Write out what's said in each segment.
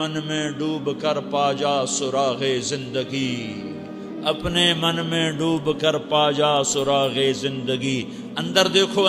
من میں ڈوب کر پا جا سراغ زندگی، اپنے من میں ڈوب کر پا جا سراغ زندگی۔ اندر دیکھو،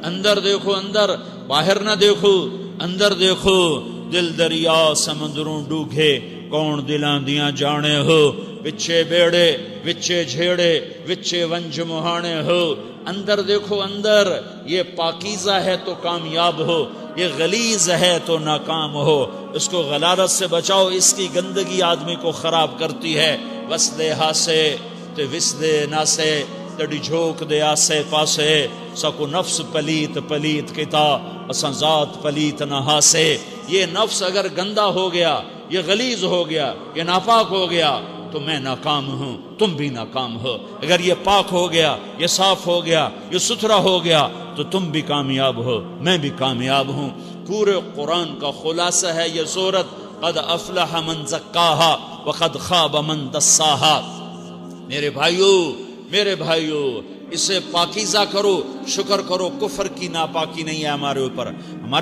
اندر دیکھو، اندر، باہر نہ دیکھو، اندر دیکھو۔ دل دریا سمندروں ڈوگے، کون دلاں دیاں جانے ہو۔ وچے بیڑے، وچے جھیڑے، وچے ونج مہانے ہو۔ اندر دیکھو، اندر۔ یہ پاکیزہ ہے تو کامیاب ہو، یہ غلیظ ہے تو ناکام ہو۔ اس کو غلارت سے بچاؤ، اس کی گندگی آدمی کو خراب کرتی ہے۔ وسدے ہاسے تے وسدے ناسے، تڑی جھوک دے آسے پاسے۔ سکو نفس پلیت پلیت کتا، اساں ذات پلیت نہ ہاسے۔ یہ نفس اگر گندا ہو گیا، یہ غلیظ ہو گیا، یہ ناپاک ہو گیا تو میں ناکام ہوں، تم بھی ناکام ہو۔ اگر یہ پاک ہو گیا، یہ صاف ہو گیا، یہ ستھرا ہو گیا تو تم بھی کامیاب ہو، میں بھی کامیاب ہوں۔ پورے قرآن کا خلاصہ ہے یہ سورت، قد افلح من زکاہا وقد خاب من دساہا۔ میرے بھائیو، اسے پاکیزہ کرو، شکر کرو۔ کفر کی ناپاکی نہیں ہے ہمارے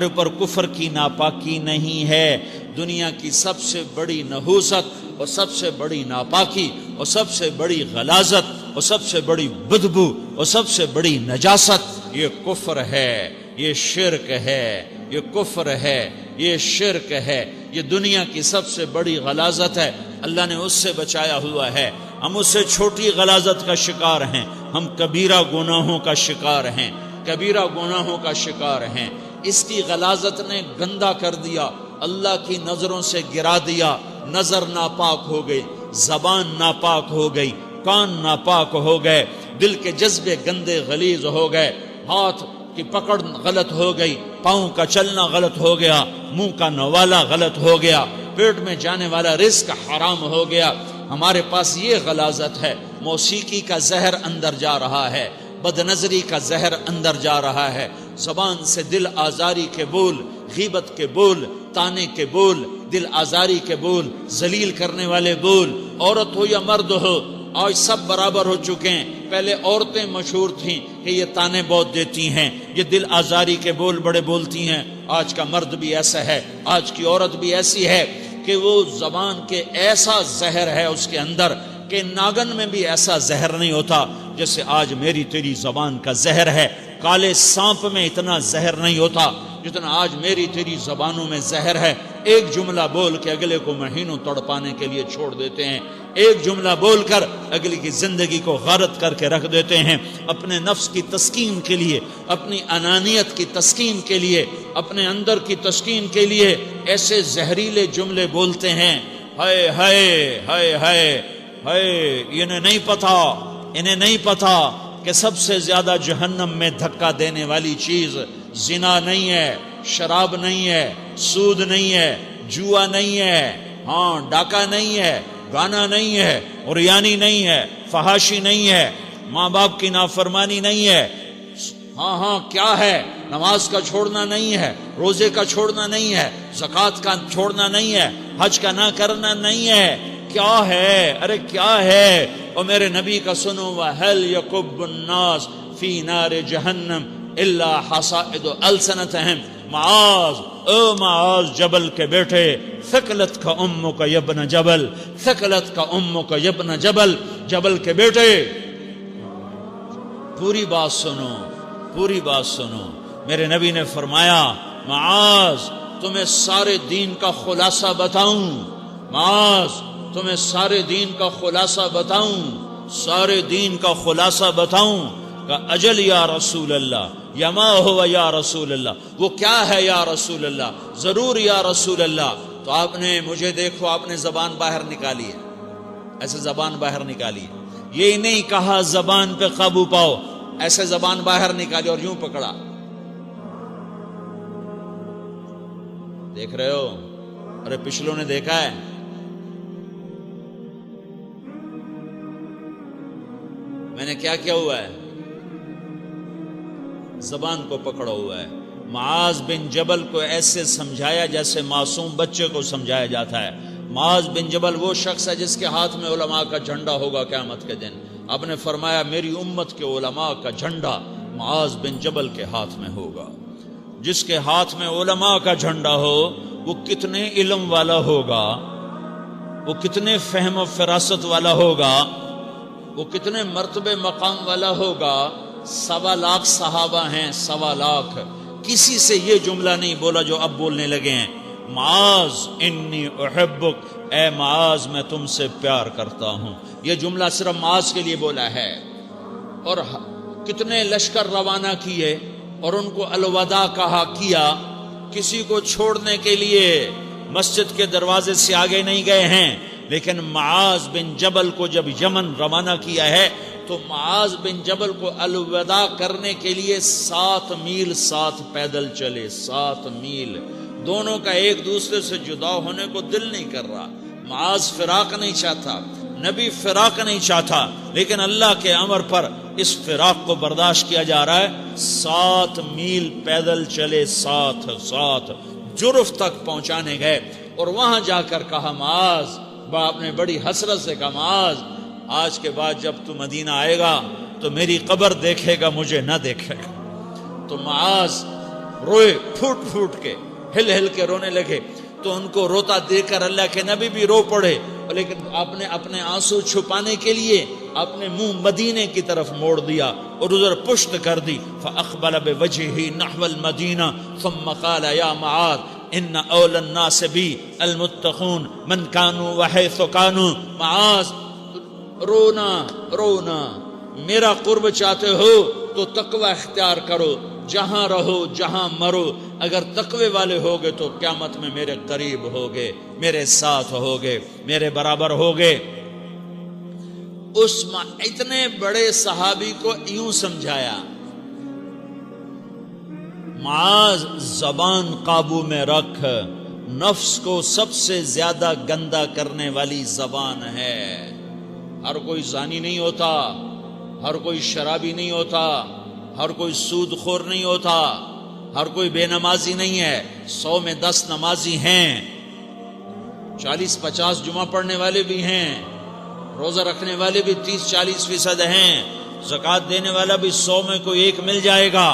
اوپر کفر کی ناپاکی نہیں ہے۔ دنیا کی سب سے بڑی نحوست اور سب سے بڑی ناپاکی اور سب سے بڑی غلاظت اور سب سے بڑی بدبو اور سب سے بڑی نجاست یہ کفر ہے، یہ شرک ہے، یہ کفر ہے، یہ شرک ہے۔ یہ دنیا کی سب سے بڑی غلاظت ہے، اللہ نے اس سے بچایا ہوا ہے۔ ہم اس سے چھوٹی غلاظت کا شکار ہیں، ہم کبیرہ گناہوں کا شکار ہیں، کبیرہ گناہوں کا شکار ہیں۔ اس کی غلاظت نے گندا کر دیا، اللہ کی نظروں سے گرا دیا۔ نظر ناپاک ہو گئی، زبان ناپاک ہو گئی، کان ناپاک ہو گئے، دل کے جذبے گندے غلیظ ہو گئے، ہاتھ کی پکڑ غلط ہو گئی، پاؤں کا چلنا غلط ہو گیا، منہ کا نوالا غلط ہو گیا، پیٹ میں جانے والا رزق حرام ہو گیا۔ ہمارے پاس یہ غلاظت ہے۔ موسیقی کا زہر اندر جا رہا ہے، بد نظری کا زہر اندر جا رہا ہے۔ زبان سے دل آزاری کے بول، غیبت کے بول، تانے کے بول، دل آزاری کے بول، ذلیل کرنے والے بول، عورت ہو یا مرد ہو، آج سب برابر ہو چکے ہیں۔ پہلے عورتیں مشہور تھیں کہ یہ تانے بہت دیتی ہیں، یہ دل آزاری کے بول بڑے بولتی ہیں۔ آج کا مرد بھی ایسا ہے، آج کی عورت بھی ایسی ہے کہ وہ زبان کے ایسا زہر ہے اس کے اندر کہ ناگن میں بھی ایسا زہر نہیں ہوتا جیسے آج میری تیری زبان کا زہر ہے۔ کالے سانپ میں اتنا زہر نہیں ہوتا جتنا آج میری تیری زبانوں میں زہر ہے۔ ایک جملہ بول کے اگلے کو مہینوں تڑپانے کے لیے چھوڑ دیتے ہیں، ایک جملہ بول کر اگلے کی زندگی کو غارت کر کے رکھ دیتے ہیں۔ اپنے نفس کی تسکین کے لیے، اپنی انانیت کی تسکین کے لیے، اپنے اندر کی تسکین کے لیے ایسے زہریلے جملے بولتے ہیں۔ ہائے ہائے ہائے ہائے ہائے، انہیں نہیں پتا کہ سب سے زیادہ جہنم میں دھکا دینے والی چیز زنا نہیں ہے، شراب نہیں ہے، سود نہیں ہے، جوا نہیں ہے، ہاں ڈاکہ نہیں ہے، گانا نہیں ہے، عریانی نہیں ہے، فحاشی نہیں ہے، ماں باپ کی نافرمانی نہیں ہے۔ ہاں کیا ہے؟ نماز کا چھوڑنا نہیں ہے، روزے کا چھوڑنا نہیں ہے، زکوٰۃ کا چھوڑنا نہیں ہے، حج کا نہ کرنا نہیں ہے۔ کیا ہے؟ ارے کیا ہے؟ اور میرے نبی کا سنو، وَهَلْ يَكُبُّ النَّاسُ فِي نَارِ جَهَنَّمَ إِلَّا حَصَائِدُ أَلْسِنَتِهِمْ۔ معاذ جبل کے بیٹے، ثقلت کا امک یبن جبل، ثقلت کا امک یبن جبل، جبل کے بیٹے پوری بات سنو، پوری بات سنو۔ میرے نبی نے فرمایا، معاذ تمہیں سارے دین کا خلاصہ بتاؤں، معاذ تمہیں سارے دین کا خلاصہ بتاؤں، سارے دین کا خلاصہ بتاؤں۔ کہ اجل یا رسول اللہ، یا ما ہوا یا رسول اللہ، وہ کیا ہے یا رسول اللہ؟ ضرور یا رسول اللہ۔ تو آپ نے مجھے دیکھو، آپ نے زبان باہر نکالی ہے، ایسے زبان باہر نکالی ہے۔ یہ نہیں کہا زبان پہ قابو پاؤ، ایسے زبان باہر نکالی اور یوں پکڑا۔ دیکھ رہے ہو؟ ارے پچھلوں نے دیکھا ہے؟ میں نے کیا کیا ہوا ہے؟ زبان کو پکڑا ہوا ہے۔ معاذ بن جبل کو ایسے سمجھایا جیسے معصوم بچے کو سمجھایا جاتا ہے۔ معاذ بن جبل وہ شخص ہے جس کے ہاتھ میں علماء کا جھنڈا ہوگا قیامت کے دن۔ آپ نے فرمایا میری امت کے علماء کا جھنڈا معاذ بن جبل کے ہاتھ میں ہوگا۔ جس کے ہاتھ میں علماء کا جھنڈا ہو وہ کتنے علم والا ہوگا، وہ کتنے فہم و فراست والا ہوگا، وہ کتنے مرتبے مقام والا ہوگا۔ 1.25 لاکھ صحابہ ہیں، 1.25 لاکھ، کسی سے یہ جملہ نہیں بولا جو اب بولنے لگے ہیں، معاذ انی احبک، اے معاذ میں تم سے پیار کرتا ہوں۔ یہ جملہ صرف معاذ کے لیے بولا ہے۔ اور کتنے لشکر روانہ کیے اور ان کو الوداع کہا کیا، کسی کو چھوڑنے کے لیے مسجد کے دروازے سے آگے نہیں گئے ہیں، لیکن معاذ بن جبل کو جب یمن روانہ کیا ہے تو معاذ بن جبل کو الوداع کرنے کے لیے 7 میل 7 پیدل چلے، 7 میل۔ دونوں کا ایک دوسرے سے جدا ہونے کو دل نہیں کر رہا۔ معاذ فراق نہیں چاہتا، نبی فراق نہیں چاہتا، لیکن اللہ کے امر پر اس فراق کو برداشت کیا جا رہا ہے۔ 7 میل پیدل چلے، 7 جرف تک پہنچانے گئے، اور وہاں جا کر کہا معاذ، باپ نے بڑی حسرت سے کہا معاذ، آج کے بعد جب تو مدینہ آئے گا تو میری قبر دیکھے گا، مجھے نہ دیکھے گا۔ تو معاذ روئے، پھوٹ پھوٹ کے، ہل ہل کے رونے لگے۔ تو ان کو روتا دیکھ کر اللہ کے نبی بھی رو پڑے، لیکن آپ نے اپنے آنسو چھپانے کے لیے اپنے منہ مدینے کی طرف موڑ دیا اور ادھر پشت کر دی۔ فاقبل بوجهه نحو المدینہ ثم قال یا معاذ ان اول الناس بی المتقون من كانوا وحيث كانوا۔ معاذ رونا رونا، میرا قرب چاہتے ہو تو تقوی اختیار کرو، جہاں رہو جہاں مرو، اگر تقوی والے ہوگے تو قیامت میں میرے قریب ہوگے، میرے ساتھ ہوگے، میرے برابر ہوگے۔ اس اتنے بڑے صحابی کو یوں سمجھایا، معاذ زبان قابو میں رکھ، نفس کو سب سے زیادہ گندا کرنے والی زبان ہے۔ ہر کوئی زانی نہیں ہوتا، ہر کوئی شرابی نہیں ہوتا، ہر کوئی سود خور نہیں ہوتا، ہر کوئی بے نمازی نہیں ہے۔ 100 میں 10 نمازی ہیں، 40-50 جمعہ پڑھنے والے بھی ہیں، روزہ رکھنے والے بھی 30-40% ہیں، زکوٰۃ دینے والا بھی 100 میں کوئی ایک مل جائے گا،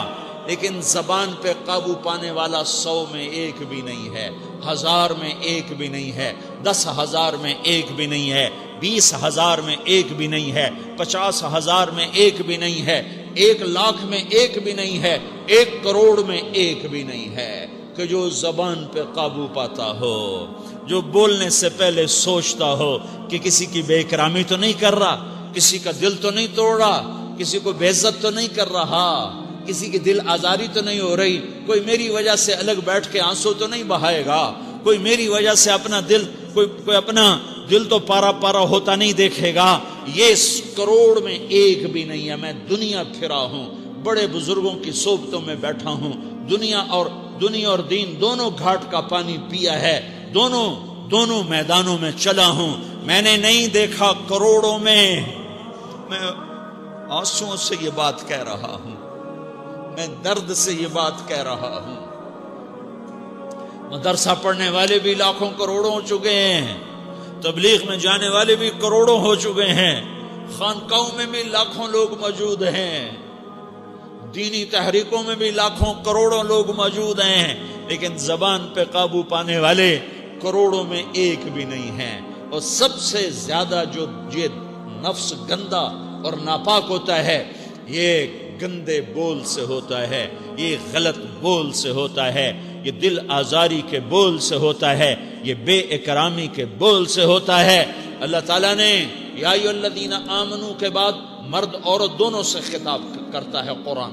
لیکن زبان پہ قابو پانے والا 100 میں ایک بھی نہیں ہے، 1000 میں ایک بھی نہیں ہے، 10,000 میں ایک بھی نہیں ہے، 20,000 میں ایک بھی نہیں ہے، 50,000 میں ایک بھی نہیں ہے، 1,00,000 میں ایک بھی نہیں ہے، 1 کروڑ میں ایک بھی نہیں ہے، کہ جو زبان پہ قابو پاتا ہو، جو بولنے سے پہلے سوچتا ہو کہ کسی کی بے اکرامی تو نہیں کر رہا، کسی کا دل تو نہیں توڑ رہا، کسی کو بے عزت تو نہیں کر رہا، کسی کی دل آزاری تو نہیں ہو رہی، کوئی میری وجہ سے الگ بیٹھ کے آنسو تو نہیں بہائے گا، کوئی میری وجہ سے اپنا دل کوئی اپنا دل تو پارا پارا ہوتا نہیں دیکھے گا۔ یہ 1 کروڑ میں ایک بھی نہیں ہے۔ میں دنیا پھرا ہوں، بڑے بزرگوں کی صحبتوں میں بیٹھا ہوں، دنیا اور دین دونوں گھاٹ کا پانی پیا ہے، دونوں میدانوں میں چلا ہوں، میں نے نہیں دیکھا کروڑوں میں۔ میں آنسوؤں سے یہ بات کہہ رہا ہوں، میں درد سے یہ بات کہہ رہا ہوں۔ مدرسہ پڑھنے والے بھی لاکھوں کروڑوں ہو چکے ہیں، تبلیغ میں جانے والے بھی کروڑوں ہو چکے ہیں، خانقاہوں میں بھی لاکھوں لوگ موجود ہیں، دینی تحریکوں میں بھی لاکھوں کروڑوں لوگ موجود ہیں، لیکن زبان پہ قابو پانے والے کروڑوں میں ایک بھی نہیں ہیں۔ اور سب سے زیادہ جو یہ نفس گندا اور ناپاک ہوتا ہے، یہ گندے بول سے ہوتا ہے، یہ غلط بول سے ہوتا ہے، یہ دل آزاری کے بول سے ہوتا ہے، یہ بے اکرامی کے بول سے ہوتا ہے۔ اللہ تعالیٰ نے یا ایھا الذین آمنوا کے بعد مرد عورت دونوں سے خطاب کرتا ہے قرآن،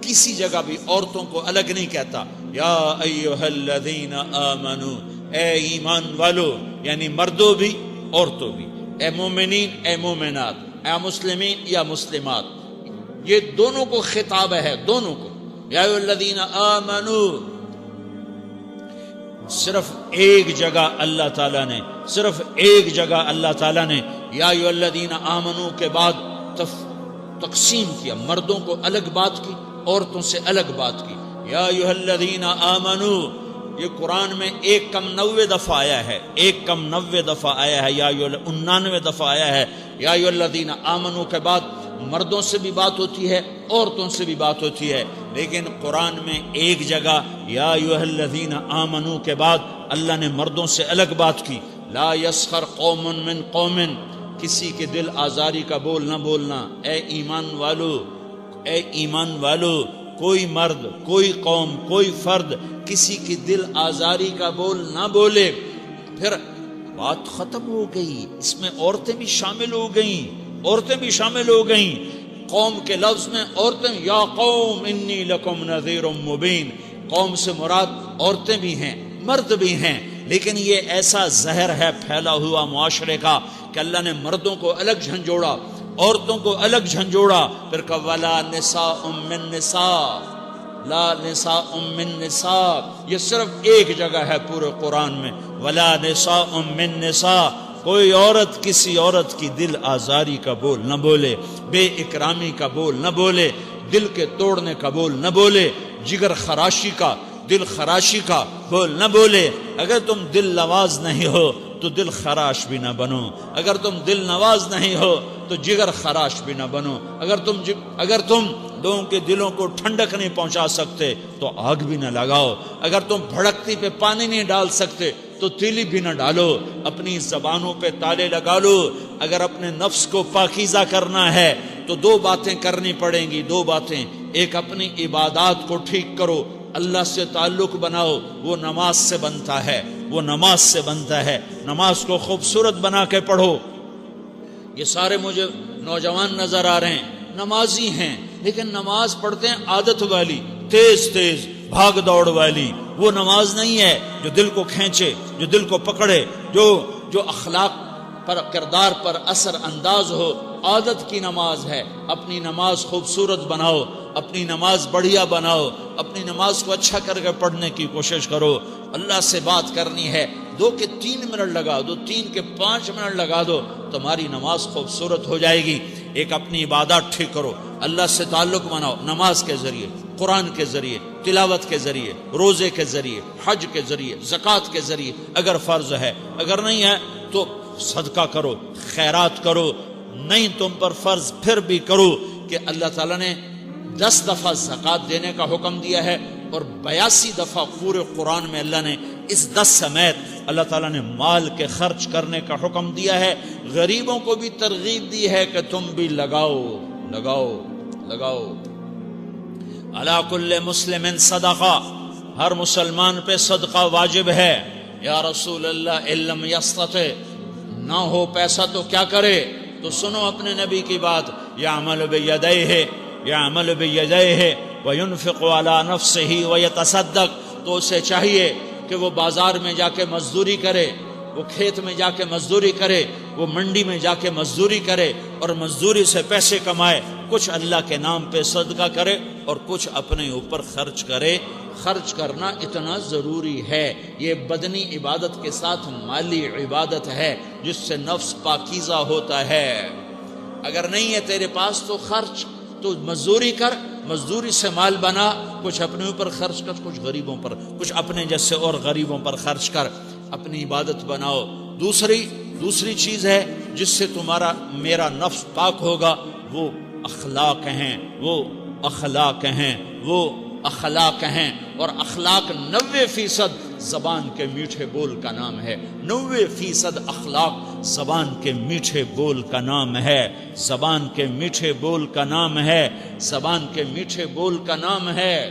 کسی جگہ بھی عورتوں کو الگ نہیں کہتا۔ یا ایھا الذین آمنوا، اے ایمان والو، یعنی مردوں بھی عورتوں بھی، اے مومنین اے مومنات، اے مسلمین یا مسلمات، یہ دونوں کو خطاب ہے، دونوں کو۔ یا ایھا الذین آمنوا، صرف ایک جگہ اللہ تعالیٰ نے یا ایھا الذین آمنوا کے بعد تقسیم کیا، مردوں کو الگ بات کی، عورتوں سے الگ بات کی۔ یا ایھا الذین آمنوا، یہ قرآن میں 190 دفعہ آیا ہے، 190 دفعہ آیا ہے، یا 99 دفعہ آیا ہے۔ یا ایھا الذین آمنوا کے بعد مردوں سے بھی بات ہوتی ہے، عورتوں سے بھی بات ہوتی ہے، لیکن قرآن میں ایک جگہ یا ایھا الذین آمنو کے بعد اللہ نے مردوں سے الگ بات کی، لا یسخر قوم من قوم، کسی کے دل آزاری کا بول نہ بولنا، اے ایمان والو، اے ایمان والو، کوئی مرد، کوئی قوم، کوئی فرد کسی کی دل آزاری کا بول نہ بولے۔ پھر بات ختم ہو گئی، اس میں عورتیں بھی شامل ہو گئیں، عورتیں بھی شامل ہو گئیں، قوم کے لفظ میں عورتیں، یا قوم انی لکم نذیر مبین، قوم سے مراد عورتیں بھی ہیں، مرد بھی ہیں، لیکن یہ ایسا زہر ہے پھیلا ہوا معاشرے کا کہ اللہ نے مردوں کو الگ جھنجھوڑا، عورتوں کو الگ جھنجھوڑا، پھر کہ ولا نساء من نساء، لا نساء من نساء، یہ صرف ایک جگہ ہے پورے قرآن میں، ولا نساء من نساء، کوئی عورت کسی عورت کی دل آزاری کا بول نہ بولے، بے اکرامی کا بول نہ بولے، دل کے توڑنے کا بول نہ بولے، جگر خراشی کا، دل خراشی کا بول نہ بولے۔ اگر تم دل نواز نہیں ہو تو دل خراش بھی نہ بنو، اگر تم دل نواز نہیں ہو تو جگر خراش بھی نہ بنو، اگر تم لوگوں کے دلوں کو ٹھنڈک نہیں پہنچا سکتے تو آگ بھی نہ لگاؤ، اگر تم بھڑکتی پہ پانی نہیں ڈال سکتے تو تیلی بھی نہ ڈالو، اپنی زبانوں پہ تالے لگا لو۔ اگر اپنے نفس کو پاکیزہ کرنا ہے تو دو باتیں کرنی پڑیں گی، دو باتیں، ایک اپنی عبادات کو ٹھیک کرو، اللہ سے تعلق بناؤ، وہ نماز سے بنتا ہے، وہ نماز سے بنتا ہے، نماز کو خوبصورت بنا کے پڑھو۔ یہ سارے مجھے نوجوان نظر آ رہے ہیں، نمازی ہیں، لیکن نماز پڑھتے ہیں عادت والی، تیز تیز بھاگ دوڑ والی، وہ نماز نہیں ہے جو دل کو کھینچے، جو دل کو پکڑے، جو اخلاق پر، کردار پر اثر انداز ہو۔ عادت کی نماز ہے، اپنی نماز خوبصورت بناؤ، اپنی نماز بڑھیا بناؤ، اپنی نماز کو اچھا کر کے پڑھنے کی کوشش کرو۔ اللہ سے بات کرنی ہے، 2 کے 3 منٹ لگا دو، 3 کے 5 منٹ لگا دو، تمہاری نماز خوبصورت ہو جائے گی۔ ایک اپنی عبادات ٹھیک کرو، اللہ سے تعلق بناؤ، نماز کے ذریعے، قرآن کے ذریعے، تلاوت کے ذریعے، روزے کے ذریعے، حج کے ذریعے، زکوٰۃ کے ذریعے اگر فرض ہے، اگر نہیں ہے تو صدقہ کرو، خیرات کرو، نہیں تم پر فرض پھر بھی کرو، کہ اللہ تعالیٰ نے 10 دفعہ زکوٰۃ دینے کا حکم دیا ہے، اور 82 دفعہ پورے قرآن میں اللہ نے اس 10 سمیت اللہ تعالیٰ نے مال کے خرچ کرنے کا حکم دیا ہے۔ غریبوں کو بھی ترغیب دی ہے کہ تم بھی لگاؤ لگاؤ لگاؤ۔ علی کل مسلم صدقہ، ہر مسلمان پہ صدقہ واجب ہے۔ یا رسول اللہ ان لم یستطع، نہ ہو پیسہ تو کیا کرے؟ تو سنو اپنے نبی کی بات، یعمل بیدیہ، یعمل بیدیہ وینفق علی نفسہ ویتصدق، تو اسے چاہیے کہ وہ بازار میں جا کے مزدوری کرے، وہ کھیت میں جا کے مزدوری کرے، وہ منڈی میں جا کے مزدوری کرے، اور مزدوری سے پیسے کمائے، کچھ اللہ کے نام پہ صدقہ کرے اور کچھ اپنے اوپر خرچ کرے۔ خرچ کرنا اتنا ضروری ہے، یہ بدنی عبادت کے ساتھ مالی عبادت ہے جس سے نفس پاکیزہ ہوتا ہے۔ اگر نہیں ہے تیرے پاس تو خرچ، تو مزدوری کر، مزدوری سے مال بنا، کچھ اپنے اوپر خرچ کر، کچھ غریبوں پر، کچھ اپنے جیسے اور غریبوں پر خرچ کر، اپنی عبادت بناؤ۔ دوسری چیز ہے جس سے تمہارا میرا نفس پاک ہوگا، وہ اخلاق ہیں، وہ اخلاق ہیں، وہ اخلاق ہیں، اور اخلاق 90% زبان کے میٹھے بول کا نام ہے۔ 90% اخلاق زبان کے میٹھے بول کا نام ہے، زبان کے میٹھے بول کا نام ہے، زبان کے میٹھے بول کا نام ہے۔